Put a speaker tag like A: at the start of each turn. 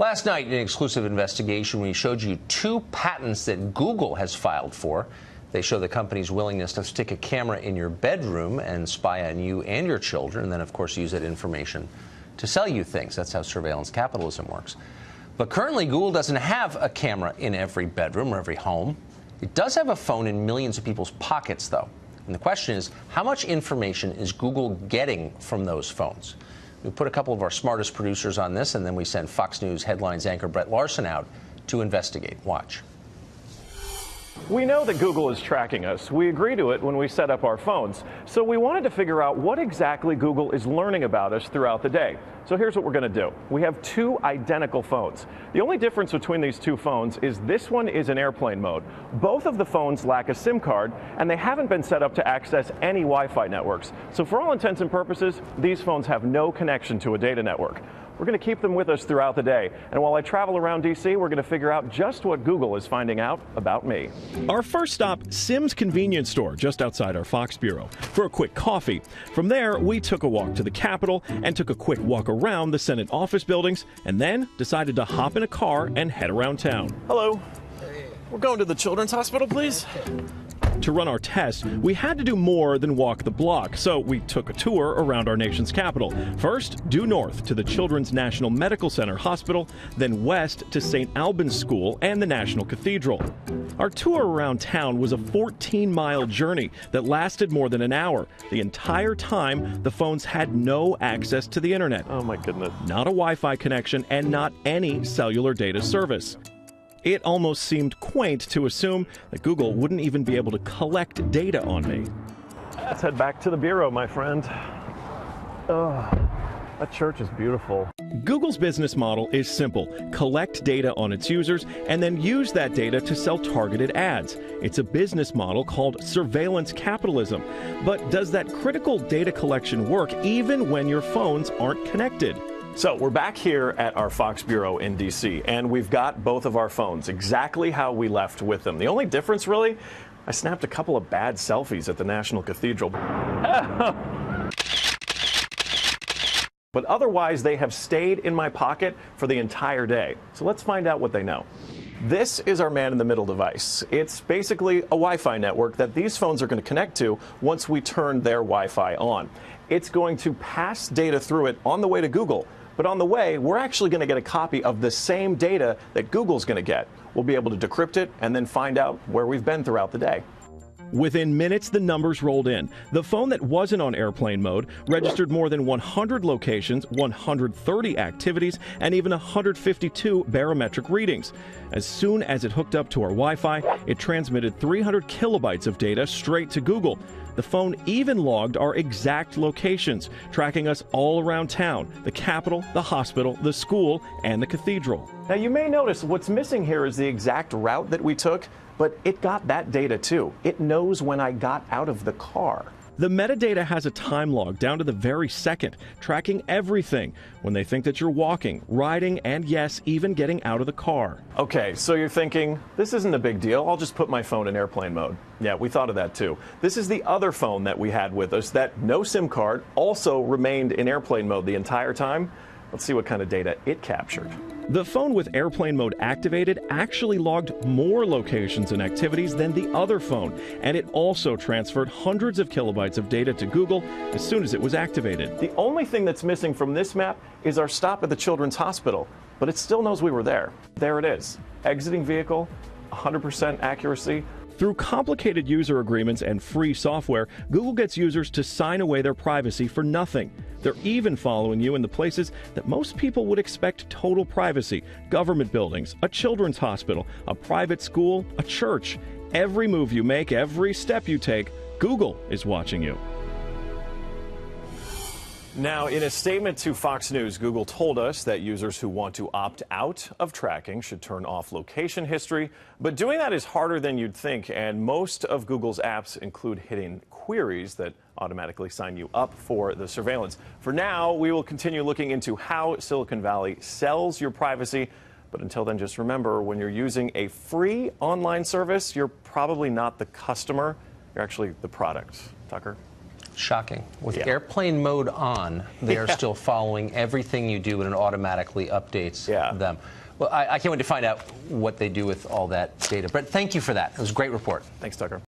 A: Last night, in an exclusive investigation, we showed you 2 patents that Google has filed for. They show the company's willingness to stick a camera in your bedroom and spy on you and your children, and then, of course, use that information to sell you things. That's how surveillance capitalism works. But currently, Google doesn't have a camera in every bedroom or every home. It does have a phone in millions of people's pockets, though. And the question is, how much information is Google getting from those phones? We put a couple of our smartest producers on this, and then we send Fox News headlines anchor Brett Larson out to investigate. Watch.
B: We know that Google is tracking us. We agree to it when we set up our phones. So we wanted to figure out what exactly Google is learning about us throughout the day. So here's what we're going to do. We have 2 identical phones. The only difference between these 2 phones is this one is in airplane mode. Both of the phones lack a SIM card, and they haven't been set up to access any Wi-Fi networks. So for all intents and purposes, these phones have no connection to a data network. We're going to keep them with us throughout the day. And while I travel around D.C., we're going to figure out just what Google is finding out about me.
C: Our first stop, Sim's convenience store, just outside our Fox bureau, for a quick coffee. From there, we took a walk to the Capitol and took a quick walk around the Senate office buildings, and then decided to hop in a car and head around town.
B: Hello. We're going to the Children's Hospital, please.
C: To run our test, we had to do more than walk the block, so we took a tour around our nation's capital. First, due north to the Children's National Medical Center Hospital, then west to St. Albans School and the National Cathedral. Our tour around town was a 14-mile journey that lasted more than an hour. The entire time, the phones had no access to the internet.
B: Oh my goodness.
C: Not a Wi-Fi connection and not any cellular data service. It almost seemed quaint to assume that Google wouldn't even be able to collect data on me.
B: Let's head back to the bureau, my friend. Oh, that church is beautiful.
C: Google's business model is simple. Collect data on its users and then use that data to sell targeted ads. It's a business model called surveillance capitalism. But does that critical data collection work even when your phones aren't connected?
B: So we're back here at our Fox Bureau in D.C., and we've got both of our phones exactly how we left with them. The only difference, really, I snapped a couple of bad selfies at the National Cathedral. But otherwise, they have stayed in my pocket for the entire day. So let's find out what they know. This is our man-in-the-middle device. It's basically a Wi-Fi network that these phones are going to connect to once we turn their Wi-Fi on. It's going to pass data through it on the way to Google. But on the way, we're actually going to get a copy of the same data that Google's going to get. We'll be able to decrypt it and then find out where we've been throughout the day.
C: Within minutes, the numbers rolled in. The phone that wasn't on airplane mode registered more than 100 locations, 130 activities, and even 152 barometric readings. As soon as it hooked up to our Wi-Fi, it transmitted 300 kilobytes of data straight to Google. The phone even logged our exact locations, tracking us all around town, the Capitol, the hospital, the school, and the cathedral.
B: Now, you may notice what's missing here is the exact route that we took, but it got that data too. It knows when I got out of the car.
C: The metadata has a time log down to the very second, tracking everything when they think that you're walking, riding, and yes, even getting out of the car.
B: Okay, so you're thinking, this isn't a big deal. I'll just put my phone in airplane mode. Yeah, we thought of that too. This is the other phone that we had with us that no SIM card also remained in airplane mode the entire time. Let's see what kind of data it captured.
C: The phone with airplane mode activated actually logged more locations and activities than the other phone, and it also transferred hundreds of kilobytes of data to Google as soon as it was activated.
B: The only thing that's missing from this map is our stop at the Children's Hospital, but it still knows we were there. There it is. Exiting vehicle, 100% accuracy.
C: Through complicated user agreements and free software, Google gets users to sign away their privacy for nothing. They're even following you in the places that most people would expect total privacy: government buildings, a children's hospital, a private school, a church. Every move you make, every step you take, Google is watching you.
B: Now, in a statement to Fox News, Google told us that users who want to opt out of tracking should turn off location history. But doing that is harder than you'd think, and most of Google's apps include hidden queries that automatically sign you up for the surveillance. For now, we will continue looking into how Silicon Valley sells your privacy. But until then, just remember, when you're using a free online service, you're probably not the customer. You're actually the product. Tucker?
A: Shocking. With
B: Yeah.
A: airplane mode on, they are still following everything you do, and it automatically updates them. Well, I can't wait to find out what they do with all that data. Brett, thank you for that. It was a great report.
B: Thanks, Tucker.